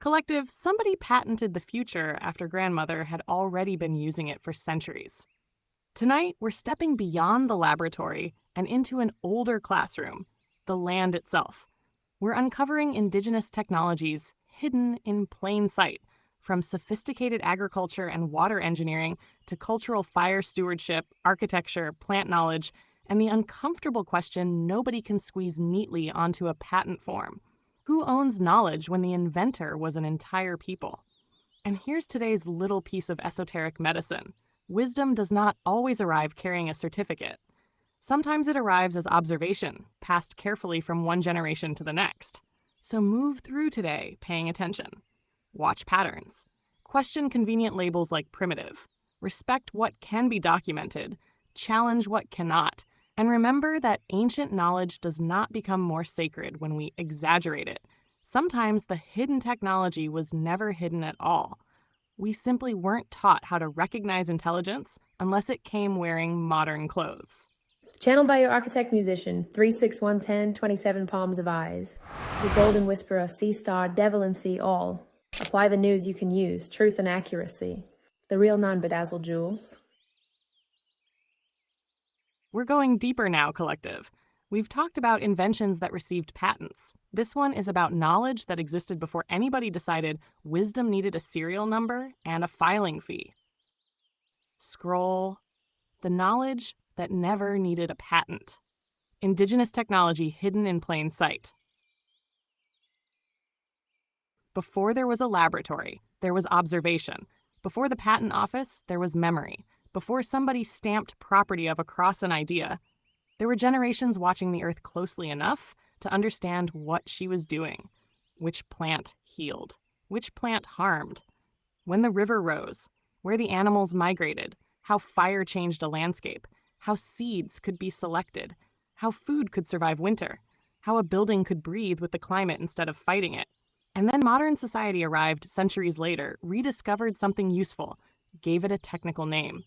Collective, somebody patented the future after grandmother had already been using it for centuries. Tonight, we're stepping beyond the laboratory and into an older classroom, the land itself. We're uncovering indigenous technologies hidden in plain sight, from sophisticated agriculture and water engineering to cultural fire stewardship, architecture, plant knowledge, and the uncomfortable question nobody can squeeze neatly onto a patent form. Who owns knowledge when the inventor was an entire people? And here's today's little piece of esoteric medicine. Wisdom does not always arrive carrying a certificate. Sometimes it arrives as observation, passed carefully from one generation to the next. So move through today, paying attention. Watch patterns. Question convenient labels like primitive. Respect what can be documented. Challenge what cannot. And remember that ancient knowledge does not become more sacred when we exaggerate it. Sometimes the hidden technology was never hidden at all. We simply weren't taught how to recognize intelligence unless it came wearing modern clothes. Channeled by your architect musician, 36110, 27 palms of eyes. The golden whisperer, sea star, Devalan, see all. Apply the news you can use, truth and accuracy. The real non-bedazzled jewels. We're going deeper now, Collective. We've talked about inventions that received patents. This one is about knowledge that existed before anybody decided wisdom needed a serial number and a filing fee. Scroll. The knowledge that never needed a patent. Indigenous technology hidden in plain sight. Before there was a laboratory, there was observation. Before the patent office, there was memory. Before somebody stamped property of across an idea, there were generations watching the earth closely enough to understand what she was doing. Which plant healed, which plant harmed, when the river rose, where the animals migrated, how fire changed a landscape, how seeds could be selected, how food could survive winter, how a building could breathe with the climate instead of fighting it. And then modern society arrived centuries later, rediscovered something useful, gave it a technical name,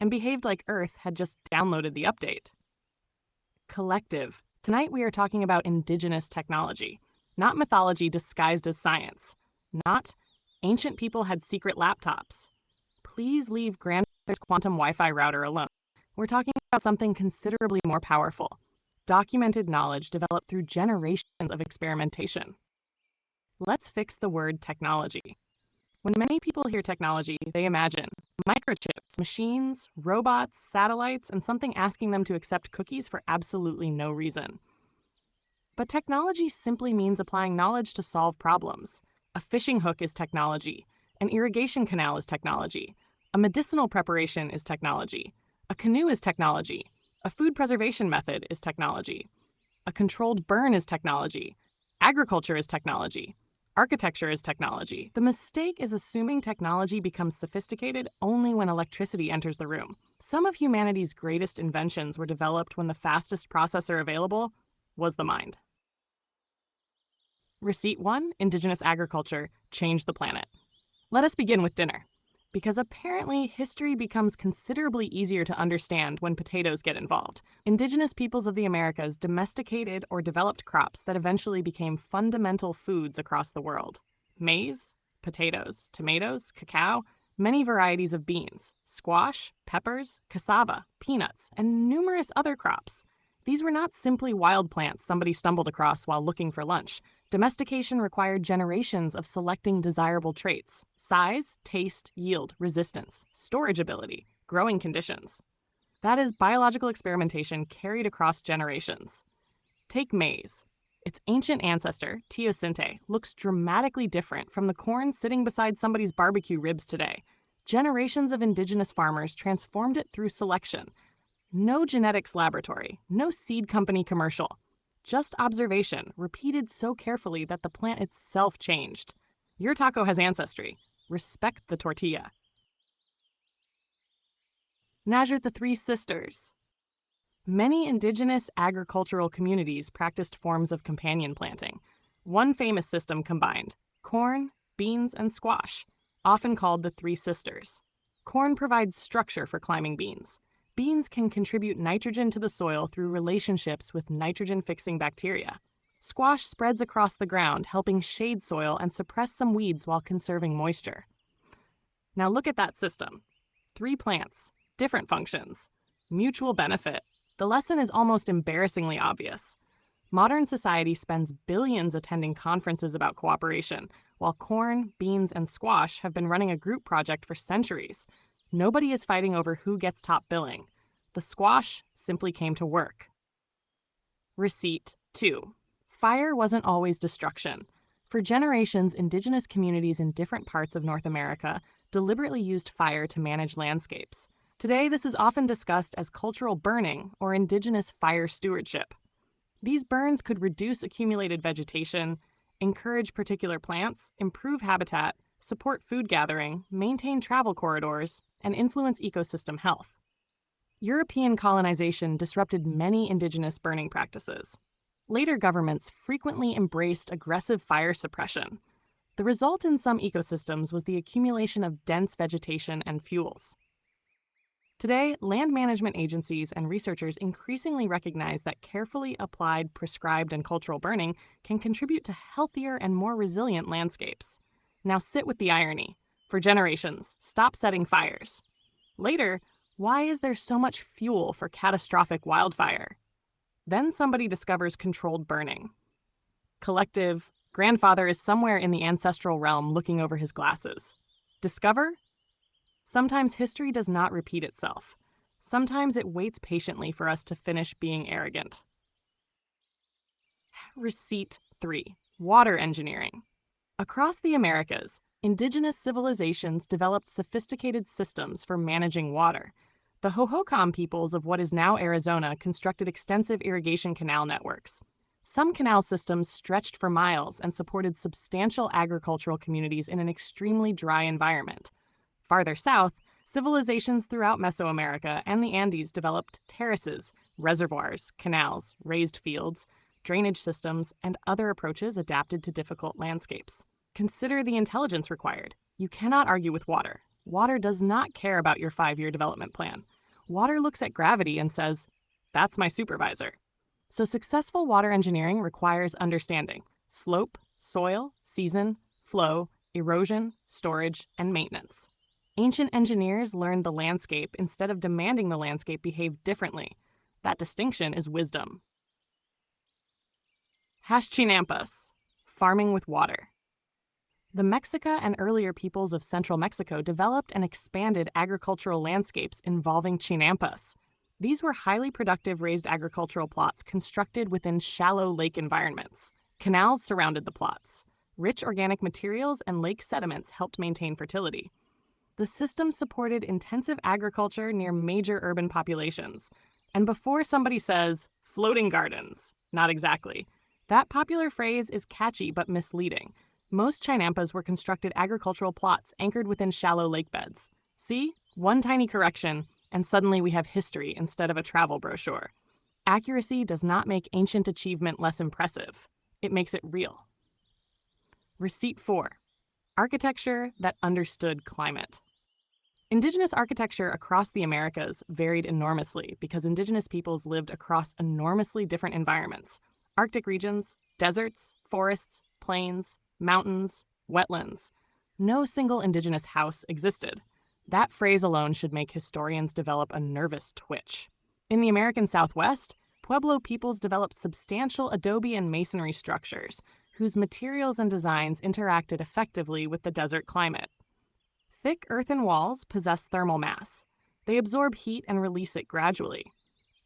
and behaved like Earth had just downloaded the update. Collective. Tonight we are talking about indigenous technology, not mythology disguised as science, not ancient people had secret laptops. Please leave grandmother's quantum Wi-Fi router alone. We're talking about something considerably more powerful, documented knowledge developed through generations of experimentation. Let's fix the word technology. When many people hear technology, they imagine microchips, machines, robots, satellites, and something asking them to accept cookies for absolutely no reason. But technology simply means applying knowledge to solve problems. A fishing hook is technology. An irrigation canal is technology. A medicinal preparation is technology. A canoe is technology. A food preservation method is technology. A controlled burn is technology. Agriculture is technology. Architecture is technology. The mistake is assuming technology becomes sophisticated only when electricity enters the room. Some of humanity's greatest inventions were developed when the fastest processor available was the mind. Receipt 1, Indigenous agriculture, changed the planet. Let us begin with dinner, because apparently history becomes considerably easier to understand when potatoes get involved. Indigenous peoples of the Americas domesticated or developed crops that eventually became fundamental foods across the world. Maize, potatoes, tomatoes, cacao, many varieties of beans, squash, peppers, cassava, peanuts, and numerous other crops. These were not simply wild plants somebody stumbled across while looking for lunch. Domestication required generations of selecting desirable traits: size, taste, yield, resistance, storage ability, growing conditions. That is biological experimentation carried across generations. Take maize. Its ancient ancestor, teosinte, looks dramatically different from the corn sitting beside somebody's barbecue ribs today. Generations of indigenous farmers transformed it through selection. No genetics laboratory, no seed company commercial. Just observation, repeated so carefully that the plant itself changed. Your taco has ancestry. Respect the tortilla. Najert the Three Sisters. Many indigenous agricultural communities practiced forms of companion planting. One famous system combined corn, beans, and squash, often called the Three Sisters. Corn provides structure for climbing beans. Beans can contribute nitrogen to the soil through relationships with nitrogen-fixing bacteria. Squash spreads across the ground, helping shade soil and suppress some weeds while conserving moisture. Now look at that system. 3 plants, different functions, mutual benefit. The lesson is almost embarrassingly obvious. Modern society spends billions attending conferences about cooperation, while corn, beans, and squash have been running a group project for centuries. Nobody is fighting over who gets top billing. The squash simply came to work. Receipt 2. Fire wasn't always destruction. For generations, indigenous communities in different parts of North America deliberately used fire to manage landscapes. Today, this is often discussed as cultural burning or indigenous fire stewardship. These burns could reduce accumulated vegetation, encourage particular plants, improve habitat, support food gathering, maintain travel corridors, and influence ecosystem health. European colonization disrupted many indigenous burning practices. Later governments frequently embraced aggressive fire suppression. The result in some ecosystems was the accumulation of dense vegetation and fuels. Today, land management agencies and researchers increasingly recognize that carefully applied, prescribed, and cultural burning can contribute to healthier and more resilient landscapes. Now sit with the irony. For generations, stop setting fires. Later, why is there so much fuel for catastrophic wildfire? Then somebody discovers controlled burning. Collective, grandfather is somewhere in the ancestral realm looking over his glasses. Discover? Sometimes history does not repeat itself. Sometimes it waits patiently for us to finish being arrogant. Receipt 3. Water engineering. Across the Americas, indigenous civilizations developed sophisticated systems for managing water. The Hohokam peoples of what is now Arizona constructed extensive irrigation canal networks. Some canal systems stretched for miles and supported substantial agricultural communities in an extremely dry environment. Farther south, civilizations throughout Mesoamerica and the Andes developed terraces, reservoirs, canals, raised fields, drainage systems, and other approaches adapted to difficult landscapes. Consider the intelligence required. You cannot argue with water. Water does not care about your 5-year development plan. Water looks at gravity and says, "That's my supervisor." So successful water engineering requires understanding slope, soil, season, flow, erosion, storage, and maintenance. Ancient engineers learned the landscape instead of demanding the landscape behave differently. That distinction is wisdom. Chinampas, farming with water. The Mexica and earlier peoples of central Mexico developed and expanded agricultural landscapes involving chinampas. These were highly productive raised agricultural plots constructed within shallow lake environments. Canals surrounded the plots. Rich organic materials and lake sediments helped maintain fertility. The system supported intensive agriculture near major urban populations. And before somebody says, floating gardens, not exactly. That popular phrase is catchy but misleading. Most chinampas were constructed agricultural plots anchored within shallow lake beds. See? One tiny correction, and suddenly we have history instead of a travel brochure. Accuracy does not make ancient achievement less impressive. It makes it real. Receipt 4. Architecture that understood climate. Indigenous architecture across the Americas varied enormously because indigenous peoples lived across enormously different environments. Arctic regions, deserts, forests, plains, mountains, wetlands. No single indigenous house existed. That phrase alone should make historians develop a nervous twitch. In the American Southwest, Pueblo peoples developed substantial adobe and masonry structures, whose materials and designs interacted effectively with the desert climate. Thick earthen walls possess thermal mass. They absorb heat and release it gradually.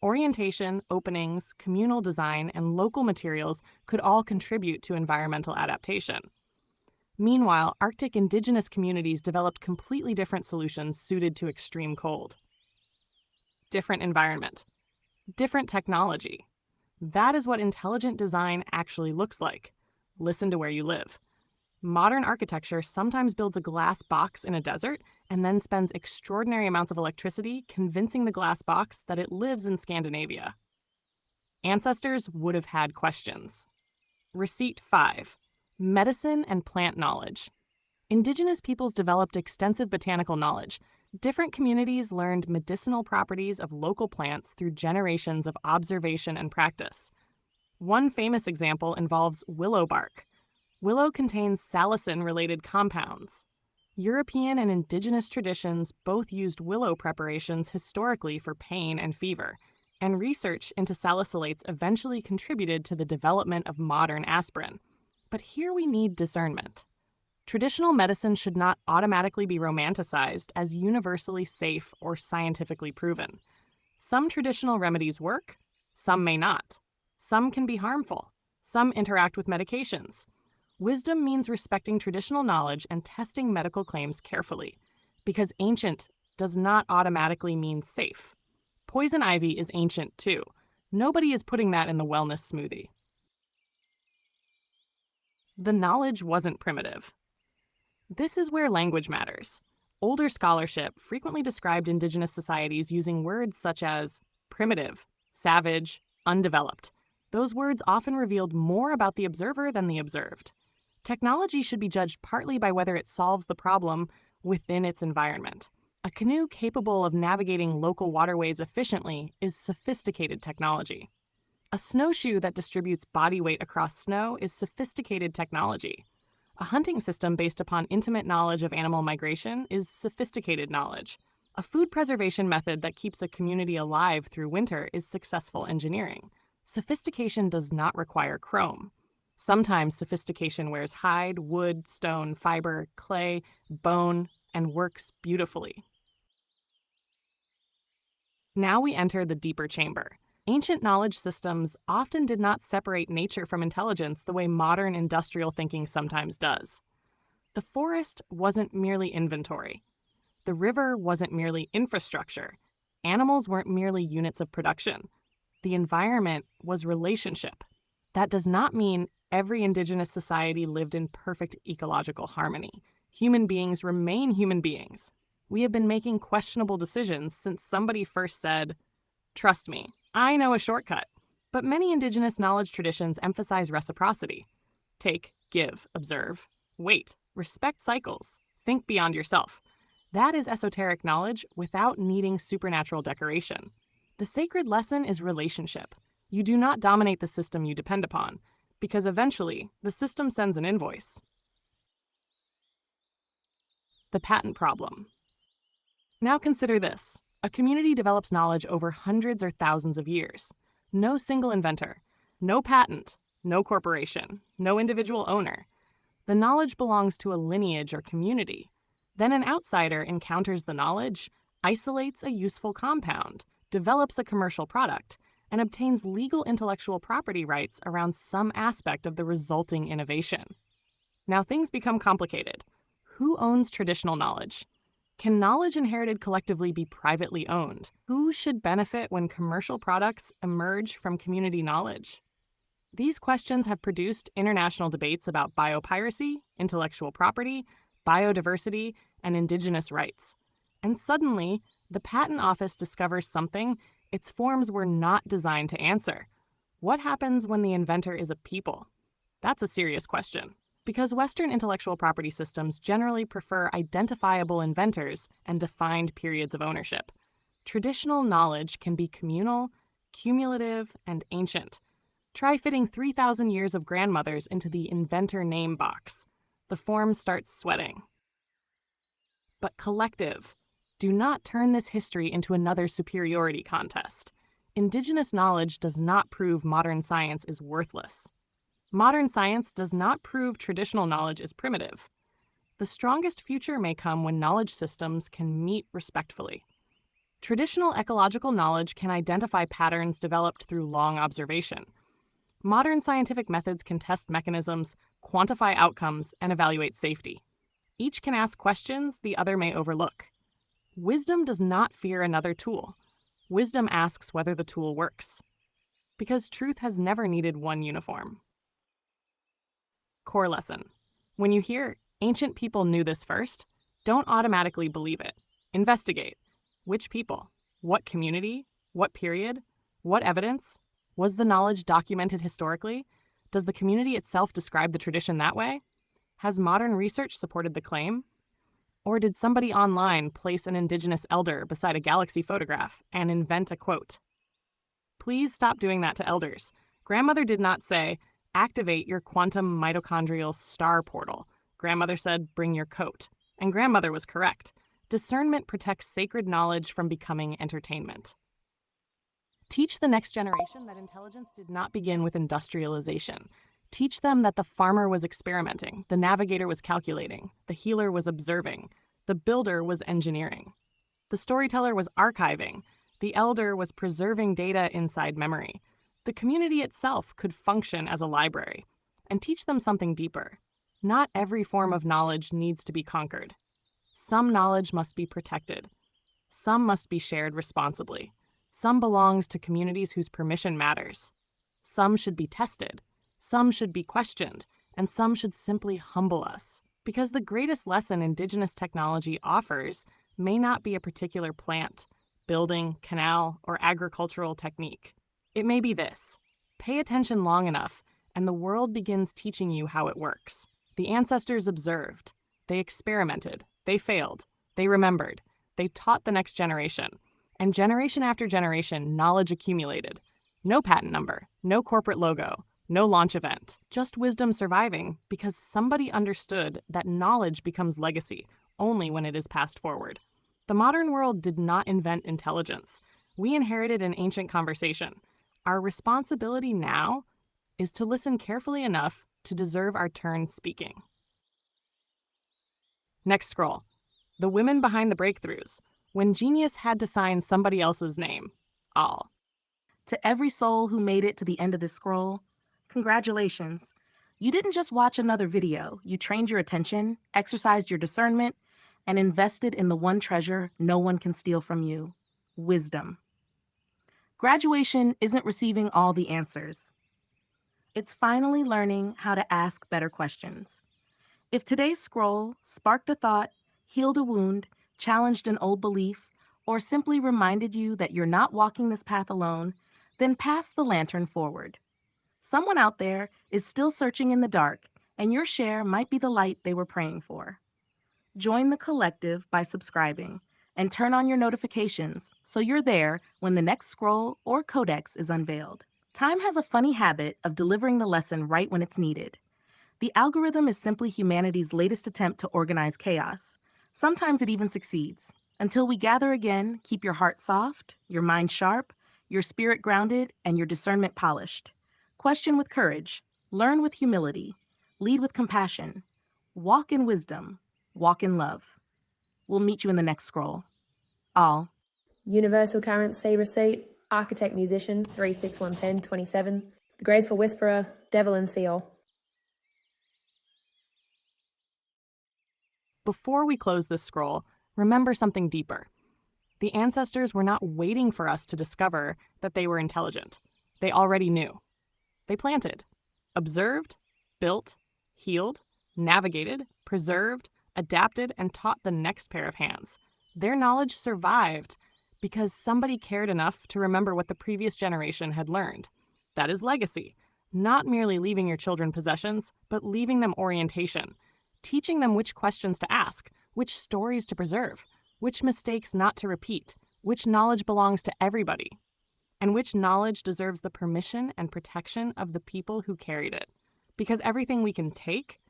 Orientation, openings, communal design, and local materials could all contribute to environmental adaptation. Meanwhile, Arctic indigenous communities developed completely different solutions suited to extreme cold. Different environment. Different technology. That is what intelligent design actually looks like. Listen to where you live. Modern architecture sometimes builds a glass box in a desert and then spends extraordinary amounts of electricity convincing the glass box that it lives in Scandinavia. Ancestors would have had questions. Receipt 5. Medicine and plant knowledge. Indigenous peoples developed extensive botanical knowledge. Different communities learned medicinal properties of local plants through generations of observation and practice. One famous example involves willow bark. Willow contains salicin-related compounds. European and indigenous traditions both used willow preparations historically for pain and fever, and research into salicylates eventually contributed to the development of modern aspirin. But here we need discernment. Traditional medicine should not automatically be romanticized as universally safe or scientifically proven. Some traditional remedies work, some may not. Some can be harmful. Some interact with medications. Wisdom means respecting traditional knowledge and testing medical claims carefully, because ancient does not automatically mean safe. Poison ivy is ancient too. Nobody is putting that in the wellness smoothie. The knowledge wasn't primitive. This is where language matters. Older scholarship frequently described indigenous societies using words such as primitive, savage, undeveloped. Those words often revealed more about the observer than the observed. Technology should be judged partly by whether it solves the problem within its environment. A canoe capable of navigating local waterways efficiently is sophisticated technology. A snowshoe that distributes body weight across snow is sophisticated technology. A hunting system based upon intimate knowledge of animal migration is sophisticated knowledge. A food preservation method that keeps a community alive through winter is successful engineering. Sophistication does not require chrome. Sometimes sophistication wears hide, wood, stone, fiber, clay, bone, and works beautifully. Now we enter the deeper chamber. Ancient knowledge systems often did not separate nature from intelligence the way modern industrial thinking sometimes does. The forest wasn't merely inventory. The river wasn't merely infrastructure. Animals weren't merely units of production. The environment was relationship. That does not mean every indigenous society lived in perfect ecological harmony. Human beings remain human beings. We have been making questionable decisions since somebody first said, "Trust me, I know a shortcut." But many indigenous knowledge traditions emphasize reciprocity. Take, give, observe, wait, respect cycles, think beyond yourself. That is esoteric knowledge without needing supernatural decoration. The sacred lesson is relationship. You do not dominate the system you depend upon, because eventually the system sends an invoice. The patent problem. Now consider this. A community develops knowledge over hundreds or thousands of years. No single inventor, no patent, no corporation, no individual owner. The knowledge belongs to a lineage or community. Then an outsider encounters the knowledge, isolates a useful compound, develops a commercial product, and obtains legal intellectual property rights around some aspect of the resulting innovation. Now things become complicated. Who owns traditional knowledge? Can knowledge inherited collectively be privately owned? Who should benefit when commercial products emerge from community knowledge? These questions have produced international debates about biopiracy, intellectual property, biodiversity, and indigenous rights. And suddenly, the Patent Office discovers something its forms were not designed to answer. What happens when the inventor is a people? That's a serious question, because Western intellectual property systems generally prefer identifiable inventors and defined periods of ownership. Traditional knowledge can be communal, cumulative, and ancient. Try fitting 3,000 years of grandmothers into the inventor name box. The form starts sweating. But collective. Do not turn this history into another superiority contest. Indigenous knowledge does not prove modern science is worthless. Modern science does not prove traditional knowledge is primitive. The strongest future may come when knowledge systems can meet respectfully. Traditional ecological knowledge can identify patterns developed through long observation. Modern scientific methods can test mechanisms, quantify outcomes, and evaluate safety. Each can ask questions the other may overlook. Wisdom does not fear another tool. Wisdom asks whether the tool works. Because truth has never needed one uniform. Core lesson. When you hear ancient people knew this first, don't automatically believe it. Investigate. Which people? What community? What period? What evidence? Was the knowledge documented historically? Does the community itself describe the tradition that way? Has modern research supported the claim? Or did somebody online place an indigenous elder beside a galaxy photograph and invent a quote? Please stop doing that to elders. Grandmother did not say, activate your quantum mitochondrial star portal. Grandmother said, bring your coat. And grandmother was correct. Discernment protects sacred knowledge from becoming entertainment. Teach the next generation that intelligence did not begin with industrialization. Teach them that the farmer was experimenting, the navigator was calculating, the healer was observing, the builder was engineering. The storyteller was archiving, the elder was preserving data inside memory. The community itself could function as a library. And teach them something deeper. Not every form of knowledge needs to be conquered. Some knowledge must be protected. Some must be shared responsibly. Some belongs to communities whose permission matters. Some should be tested. Some should be questioned. And some should simply humble us. Because the greatest lesson Indigenous technology offers may not be a particular plant, building, canal, or agricultural technique. It may be this. Pay attention long enough, and the world begins teaching you how it works. The ancestors observed. They experimented. They failed. They remembered. They taught the next generation. And generation after generation, knowledge accumulated. No patent number, no corporate logo, no launch event. Just wisdom surviving because somebody understood that knowledge becomes legacy only when it is passed forward. The modern world did not invent intelligence. We inherited an ancient conversation. Our responsibility now is to listen carefully enough to deserve our turn speaking. Next scroll. The women behind the breakthroughs. When genius had to sign somebody else's name. Ahll. To every soul who made it to the end of this scroll, congratulations. You didn't just watch another video. You trained your attention, exercised your discernment, and invested in the one treasure no one can steal from you: wisdom. Graduation isn't receiving all the answers. It's finally learning how to ask better questions. If today's scroll sparked a thought, healed a wound, challenged an old belief, or simply reminded you that you're not walking this path alone, then pass the lantern forward. Someone out there is still searching in the dark, and your share might be the light they were praying for. Join the collective by subscribing and turn on your notifications so you're there when the next scroll or codex is unveiled. Time has a funny habit of delivering the lesson right when it's needed. The algorithm is simply humanity's latest attempt to organize chaos. Sometimes it even succeeds. Until we gather again, keep your heart soft, your mind sharp, your spirit grounded, and your discernment polished. Question with courage, learn with humility, lead with compassion, walk in wisdom, walk in love. We'll meet you in the next scroll. Ahll. Universal Currency Receipt, Architect Musician 3611027, The Graceful Whisperer, Devalan. Before we close this scroll, remember something deeper. The ancestors were not waiting for us to discover that they were intelligent. They already knew. They planted, observed, built, healed, navigated, preserved, adapted, and taught the next pair of hands. Their knowledge survived because somebody cared enough to remember what the previous generation had learned. That is legacy. Not merely leaving your children possessions, but leaving them orientation. Teaching them which questions to ask, which stories to preserve, which mistakes not to repeat, which knowledge belongs to everybody, and which knowledge deserves the permission and protection of the people who carried it. Because everything we can take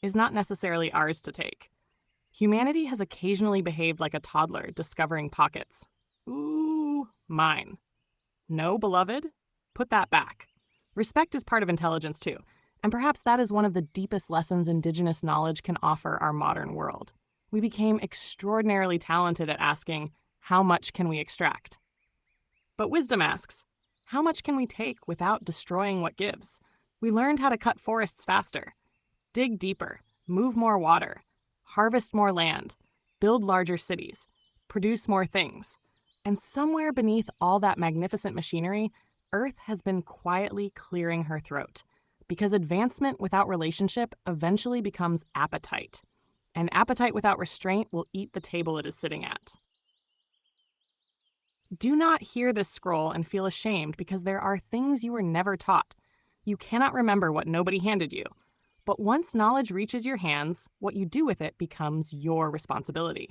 is not necessarily ours to take. Humanity has occasionally behaved like a toddler discovering pockets. Ooh, mine. No, beloved? Put that back. Respect is part of intelligence too, and perhaps that is one of the deepest lessons Indigenous knowledge can offer our modern world. We became extraordinarily talented at asking, how much can we extract? But wisdom asks, how much can we take without destroying what gives? We learned how to cut forests faster, dig deeper, move more water, harvest more land, build larger cities, produce more things. And somewhere beneath all that magnificent machinery, Earth has been quietly clearing her throat. Because advancement without relationship eventually becomes appetite. And appetite without restraint will eat the table it is sitting at. Do not hear this scroll and feel ashamed because there are things you were never taught. You cannot remember what nobody handed you. But once knowledge reaches your hands, what you do with it becomes your responsibility.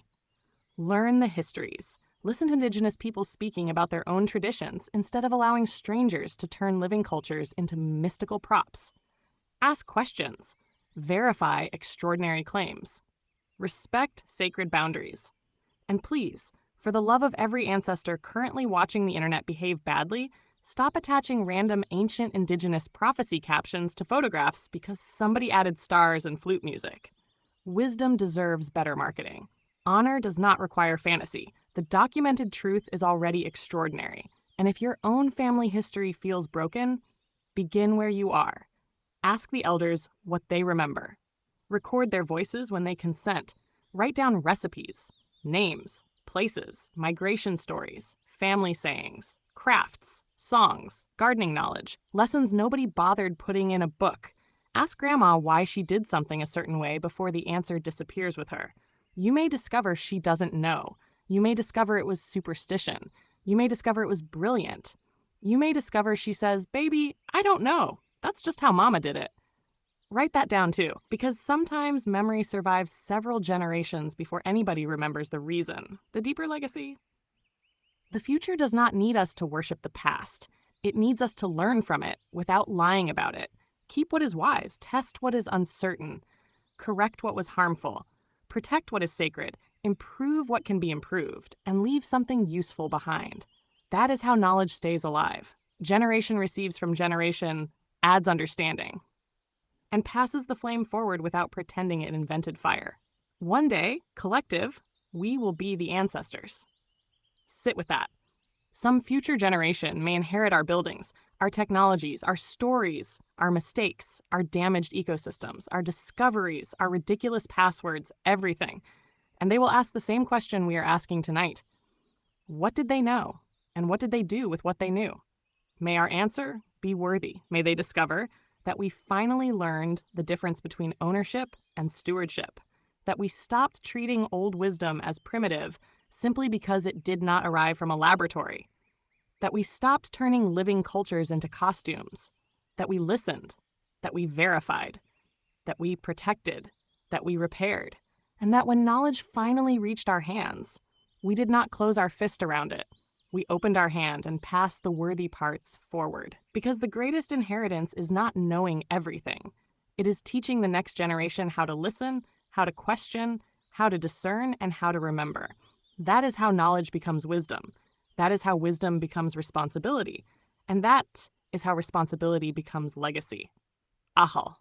Learn the histories. Listen to Indigenous people speaking about their own traditions instead of allowing strangers to turn living cultures into mystical props. Ask questions. Verify extraordinary claims. Respect sacred boundaries. And please, for the love of every ancestor currently watching the internet behave badly, stop attaching random ancient Indigenous prophecy captions to photographs because somebody added stars and flute music. Wisdom deserves better marketing. Honor does not require fantasy. The documented truth is already extraordinary. And if your own family history feels broken, begin where you are. Ask the elders what they remember. Record their voices when they consent. Write down recipes, names, places, migration stories, family sayings, crafts, songs, gardening knowledge, lessons nobody bothered putting in a book. Ask Grandma why she did something a certain way before the answer disappears with her. You may discover she doesn't know. You may discover it was superstition. You may discover it was brilliant. You may discover she says, "Baby, I don't know. That's just how Mama did it." Write that down too, because sometimes memory survives several generations before anybody remembers the reason, the deeper legacy. The future does not need us to worship the past. It needs us to learn from it without lying about it. Keep what is wise, test what is uncertain, correct what was harmful, protect what is sacred, improve what can be improved, and leave something useful behind. That is how knowledge stays alive. Generation receives from generation, adds understanding, and passes the flame forward without pretending it invented fire. One day, collective, we will be the ancestors. Sit with that. Some future generation may inherit our buildings, our technologies, our stories, our mistakes, our damaged ecosystems, our discoveries, our ridiculous passwords, everything. And they will ask the same question we are asking tonight. What did they know? And what did they do with what they knew? May our answer be worthy. May they discover that we finally learned the difference between ownership and stewardship, that we stopped treating old wisdom as primitive simply because it did not arrive from a laboratory, that we stopped turning living cultures into costumes, that we listened, that we verified, that we protected, that we repaired, and that when knowledge finally reached our hands, we did not close our fist around it. We opened our hand and passed the worthy parts forward. Because the greatest inheritance is not knowing everything. It is teaching the next generation how to listen, how to question, how to discern, and how to remember. That is how knowledge becomes wisdom. That is how wisdom becomes responsibility. And that is how responsibility becomes legacy. Ahll.